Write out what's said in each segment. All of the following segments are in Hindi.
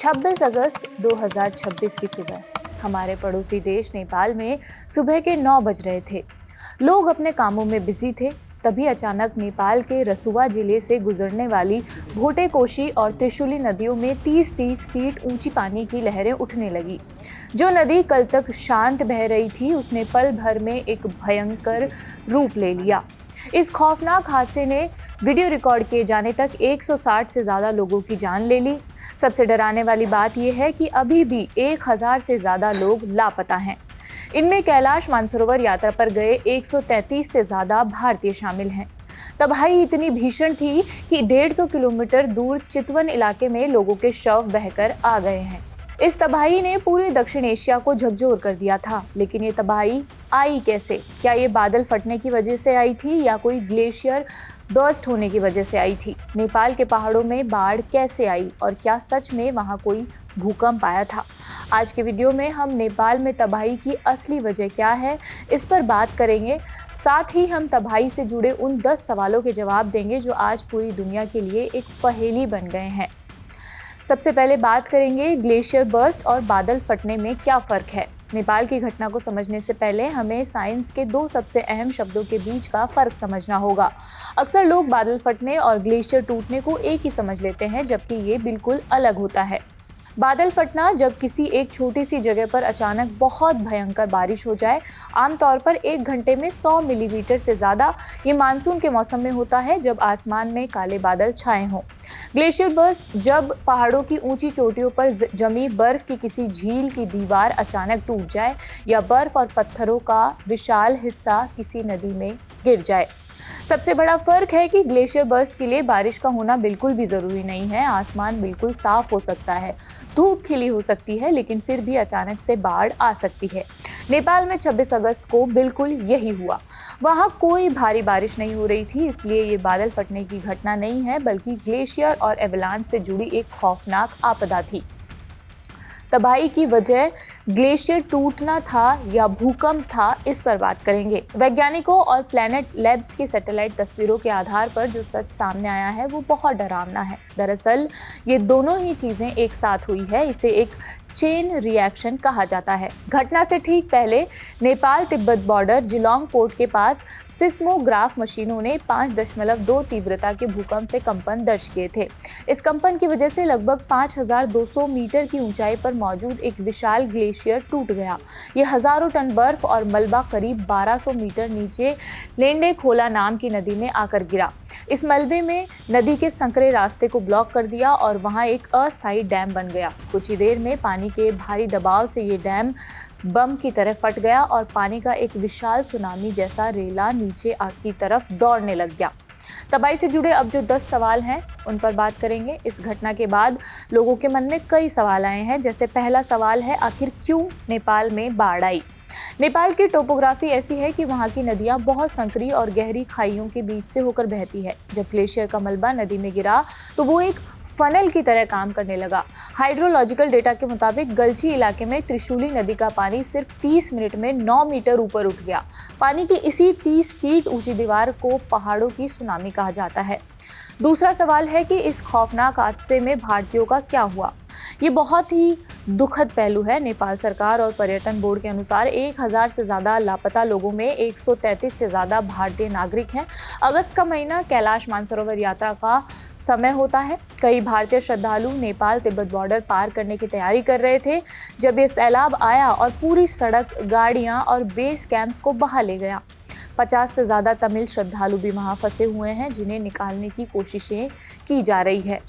26 अगस्त 2026 की सुबह हमारे पड़ोसी देश नेपाल में सुबह के 9 बज रहे थे। लोग अपने कामों में बिजी थे। तभी अचानक नेपाल के रसुवा जिले से गुजरने वाली भोटेकोशी और त्रिशूली नदियों में 30-30 फीट ऊंची पानी की लहरें उठने लगी। जो नदी कल तक शांत बह रही थी, उसने पल भर में एक भयंकर रूप ले लिया। इस खौफनाक हादसे ने वीडियो रिकॉर्ड किए जाने तक 160 से ज़्यादा लोगों की जान ले ली। सबसे डराने वाली बात यह है कि अभी भी 1000 से ज़्यादा लोग लापता हैं। इनमें कैलाश मानसरोवर यात्रा पर गए 133 से ज़्यादा भारतीय शामिल हैं। तबाही इतनी भीषण थी कि 150 किलोमीटर दूर चितवन इलाके में लोगों के शव बहकर आ गए हैं। इस तबाही ने पूरे दक्षिण एशिया को झकझोर कर दिया था। लेकिन ये तबाही आई कैसे? क्या ये बादल फटने की वजह से आई थी या कोई ग्लेशियर बर्स्ट होने की वजह से आई थी? नेपाल के पहाड़ों में बाढ़ कैसे आई और क्या सच में वहाँ कोई भूकंप आया था? आज के वीडियो में हम नेपाल में तबाही की असली वजह क्या है, इस पर बात करेंगे। साथ ही हम तबाही से जुड़े उन 10 सवालों के जवाब देंगे जो आज पूरी दुनिया के लिए एक पहेली बन गए हैं। सबसे पहले बात करेंगे ग्लेशियर बर्स्ट और बादल फटने में क्या फ़र्क है। नेपाल की घटना को समझने से पहले हमें साइंस के 2 सबसे अहम शब्दों के बीच का फ़र्क समझना होगा। अक्सर लोग बादल फटने और ग्लेशियर टूटने को एक ही समझ लेते हैं, जबकि ये बिल्कुल अलग होता है। बादल फटना जब किसी एक छोटी सी जगह पर अचानक बहुत भयंकर बारिश हो जाए। आमतौर पर 1 घंटे में 100 मिलीमीटर से ज़्यादा। ये मानसून के मौसम में होता है, जब आसमान में काले बादल छाए हों। ग्लेशियर बर्स्ट जब पहाड़ों की ऊंची चोटियों पर जमी बर्फ की किसी झील की दीवार अचानक टूट जाए या बर्फ और पत्थरों का विशाल हिस्सा किसी नदी में गिर जाए। सबसे बड़ा फर्क है कि ग्लेशियर बर्स्ट के लिए बारिश का होना बिल्कुल भी ज़रूरी नहीं है। आसमान बिल्कुल साफ हो सकता है, धूप खिली हो सकती है, लेकिन फिर भी अचानक से बाढ़ आ सकती है। नेपाल में 26 अगस्त को बिल्कुल यही हुआ। वहाँ कोई भारी बारिश नहीं हो रही थी, इसलिए ये बादल फटने की घटना नहीं है, बल्कि ग्लेशियर और एवलांच से जुड़ी एक खौफनाक आपदा थी। तबाही की वजह ग्लेशियर टूटना था या भूकंप था, इस पर बात करेंगे। वैज्ञानिकों और प्लैनेट लैब्स की सैटेलाइट तस्वीरों के आधार पर जो सच सामने आया है वो बहुत डरावना है। दरअसल ये दोनों ही चीज़ें एक साथ हुई है। इसे एक चेन रिएक्शन कहा जाता है। घटना से ठीक पहले नेपाल तिब्बत बॉर्डर जिलोंग पोर्ट के पास सिस्मोग्राफ मशीनों ने 5.2 तीव्रता के भूकंप से कंपन दर्ज किए थे। इस कंपन की वजह से लगभग 5200 मीटर की ऊंचाई पर मौजूद एक विशाल ग्लेशियर टूट गया। ये हजारों टन बर्फ और मलबा करीब 1200 मीटर नीचे लेंडे खोला नाम की नदी में आकर गिरा। इस मलबे में नदी के संकरे रास्ते को ब्लॉक कर दिया और वहां एक अस्थायी डैम बन गया। कुछ ही देर में पानी के भारी दबाव से ये डैम बम की तरह फट गया और पानी का एक विशाल सुनामी जैसा रेला नीचे की तरफ दौड़ने लग गया। तबाही से जुड़े अब जो 10 सवाल हैं उन पर बात करेंगे। इस घटना के बाद लोगों के मन में कई सवाल आए हैं। जैसे पहला सवाल है, आखिर क्यों नेपाल में बाढ़ आई? नेपाल की टोपोग्राफी ऐसी है कि वहाँ की नदियाँ बहुत संकरी और गहरी खाइयों के बीच से होकर बहती है। जब ग्लेशियर का मलबा नदी में गिरा तो वो एक फनल की तरह काम करने लगा। हाइड्रोलॉजिकल डेटा के मुताबिक गलची इलाके में त्रिशूली नदी का पानी सिर्फ 30 मिनट में 9 मीटर ऊपर उठ गया। पानी की इसी 30 फीट ऊंची दीवार को पहाड़ों की सुनामी कहा जाता है। दूसरा सवाल है कि इस खौफनाक हादसे में भारतीयों का क्या हुआ? ये बहुत ही दुखद पहलू है। नेपाल सरकार और पर्यटन बोर्ड के अनुसार 1000 से ज़्यादा लापता लोगों में 133 से ज़्यादा भारतीय नागरिक हैं। अगस्त का महीना कैलाश मानसरोवर यात्रा का समय होता है। कई भारतीय श्रद्धालु नेपाल तिब्बत बॉर्डर पार करने की तैयारी कर रहे थे जब ये सैलाब आया और पूरी सड़क, गाड़ियाँ और बेस कैंप्स को बहा ले गया। 50 से ज़्यादा तमिल श्रद्धालु भी वहाँ फंसे हुए हैं, जिन्हें निकालने की कोशिशें की जा रही है।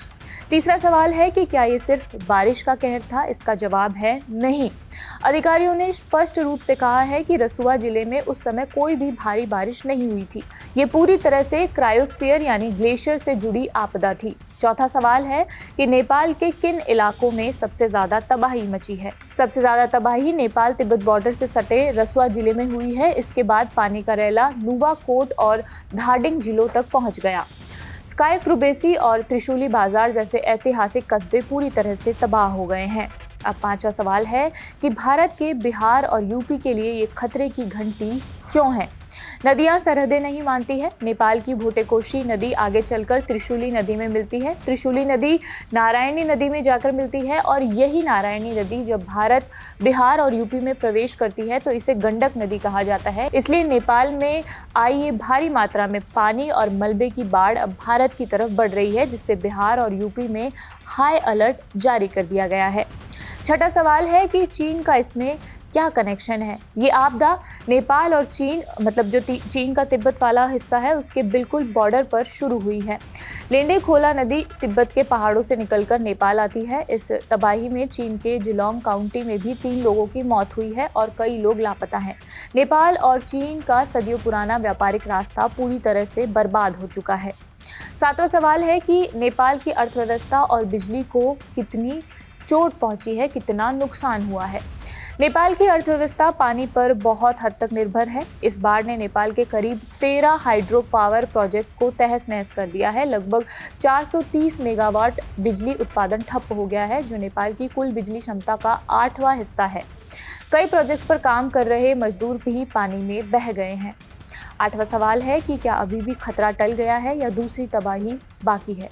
तीसरा सवाल है कि क्या ये सिर्फ बारिश का कहर था? इसका जवाब है नहीं। अधिकारियों ने स्पष्ट रूप से कहा है कि रसुवा जिले में उस समय कोई भी भारी बारिश नहीं हुई थी। ये पूरी तरह से क्रायोस्फीयर यानी ग्लेशियर से जुड़ी आपदा थी। चौथा सवाल है कि नेपाल के किन इलाकों में सबसे ज़्यादा तबाही मची है? सबसे ज़्यादा तबाही नेपाल तिब्बत बॉर्डर से सटे रसुवा जिले में हुई है। इसके बाद पानी का रैला नुवाकोट और धादिङ जिलों तक पहुँच गया। स्काई फ्रुबेसी और त्रिशूली बाजार जैसे ऐतिहासिक कस्बे पूरी तरह से तबाह हो गए हैं। अब पांचवा सवाल है कि भारत के बिहार और यूपी के लिए ये खतरे की घंटी क्यों है? नदियां सरहदें नहीं मानती है। नेपाल की भोटेकोशी नदी आगे चलकर त्रिशूली नदी में मिलती है। त्रिशूली नदी नारायणी नदी में जाकर मिलती है और यही नारायणी नदी जब भारत, बिहार और यूपी में प्रवेश करती है तो इसे गंडक नदी कहा जाता है। इसलिए नेपाल में आई ये भारी मात्रा में पानी और मलबे की बाढ़ अब भारत की तरफ बढ़ रही है, जिससे बिहार और यूपी में हाई अलर्ट जारी कर दिया गया है। छठा सवाल है कि चीन का इसमें क्या कनेक्शन है। ये आपदा नेपाल और चीन, मतलब जो चीन का तिब्बत वाला हिस्सा है उसके बिल्कुल बॉर्डर पर शुरू हुई है। लेंडे खोला नदी तिब्बत के पहाड़ों से निकलकर नेपाल आती है। इस तबाही में चीन के जिलोंग काउंटी में भी 3 लोगों की मौत हुई है और कई लोग लापता हैं। नेपाल और चीन का सदियों पुराना व्यापारिक रास्ता पूरी तरह से बर्बाद हो चुका है। 7वां सवाल है कि नेपाल की अर्थव्यवस्था और बिजली को कितनी चोट पहुंची है, कितना नुकसान हुआ है। नेपाल की अर्थव्यवस्था पानी पर बहुत हद तक निर्भर है। इस बाढ़ ने नेपाल के करीब 13 हाइड्रो पावर प्रोजेक्ट्स को तहस नहस कर दिया है। लगभग 430 मेगावाट बिजली उत्पादन ठप हो गया है, जो नेपाल की कुल बिजली क्षमता का 8वां हिस्सा है। कई प्रोजेक्ट्स पर काम कर रहे मजदूर भी पानी में बह गए हैं। 8वां सवाल है कि क्या अभी भी खतरा टल गया है या दूसरी तबाही बाकी है।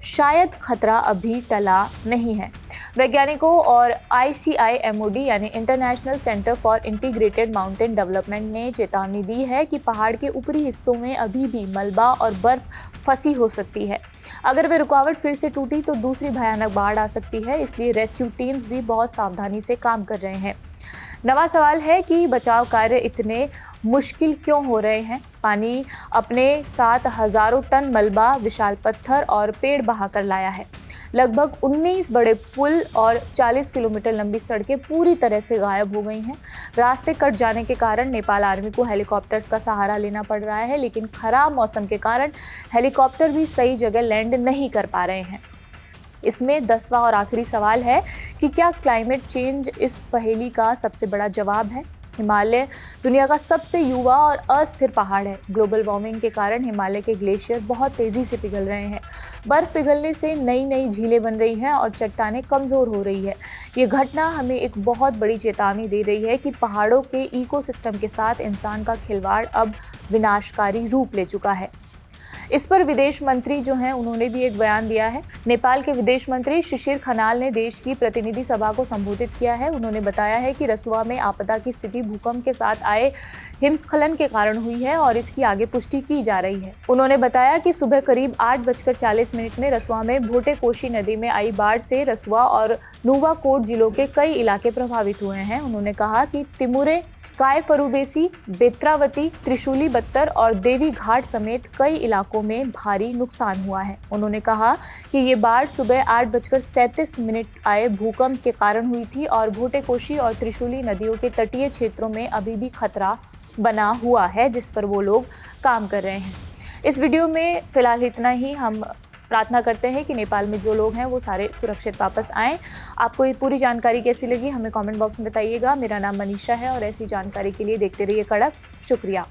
शायद खतरा अभी टला नहीं है। वैज्ञानिकों और ICIMOD यानी international centre for integrated mountain development ने चेतावनी दी है कि पहाड़ के ऊपरी हिस्सों में अभी भी मलबा और बर्फ फंसी हो सकती है। अगर वे रुकावट फिर से टूटी तो दूसरी भयानक बाढ़ आ सकती है, इसलिए रेस्क्यू टीम्स भी बहुत सावधानी से काम कर रहे हैं। 9वां सवाल है कि बचाव कार्य इतने मुश्किल क्यों हो रहे हैं। पानी अपने साथ हजारों टन मलबा, विशाल पत्थर और पेड़ बहाकर लाया है। लगभग 19 बड़े पुल और 40 किलोमीटर लंबी सड़कें पूरी तरह से गायब हो गई हैं। रास्ते कट जाने के कारण नेपाल आर्मी को हेलीकॉप्टर्स का सहारा लेना पड़ रहा है, लेकिन खराब मौसम के कारण हेलीकॉप्टर भी सही जगह लैंड नहीं कर पा रहे हैं। इसमें 10वां और आखिरी सवाल है कि क्या क्लाइमेट चेंज इस पहेली का सबसे बड़ा जवाब है। हिमालय दुनिया का सबसे युवा और अस्थिर पहाड़ है। ग्लोबल वार्मिंग के कारण हिमालय के ग्लेशियर बहुत तेज़ी से पिघल रहे हैं। बर्फ़ पिघलने से नई नई झीलें बन रही हैं और चट्टानें कमज़ोर हो रही है। ये घटना हमें एक बहुत बड़ी चेतावनी दे रही है कि पहाड़ों के इकोसिस्टम के साथ इंसान का खिलवाड़ अब विनाशकारी रूप ले चुका है। इस पर विदेश मंत्री जो हैं उन्होंने भी एक बयान दिया है। नेपाल के विदेश मंत्री शिशिर खनाल ने देश की प्रतिनिधि सभा को संबोधित किया है। उन्होंने बताया है कि रसुआ में आपदा की स्थिति भूकंप के साथ आए हिमस्खलन के कारण हुई है और इसकी आगे पुष्टि की जा रही है। उन्होंने बताया कि सुबह करीब 8:40 में रसुआ में भोटेकोशी नदी में आई बाढ़ से रसुआ और नुवाकोट जिलों के कई इलाके प्रभावित हुए हैं। उन्होंने कहा कि तिमुरे, स्काई फरुबेसी, बेत्रावती, त्रिशूली बत्तर और देवी घाट समेत कई इलाकों में भारी नुकसान हुआ है। उन्होंने कहा कि ये बाढ़ सुबह 8:37 आए भूकंप के कारण हुई थी और भोटेकोशी और त्रिशूली नदियों के तटीय क्षेत्रों में अभी भी खतरा बना हुआ है, जिस पर वो लोग काम कर रहे हैं। इस वीडियो में फिलहाल इतना ही। हम प्रार्थना करते हैं कि नेपाल में जो लोग हैं वो सारे सुरक्षित वापस आएँ। आपको ये पूरी जानकारी कैसी लगी हमें कमेंट बॉक्स में बताइएगा। मेरा नाम मनीषा है और ऐसी जानकारी के लिए देखते रहिए कड़क। शुक्रिया।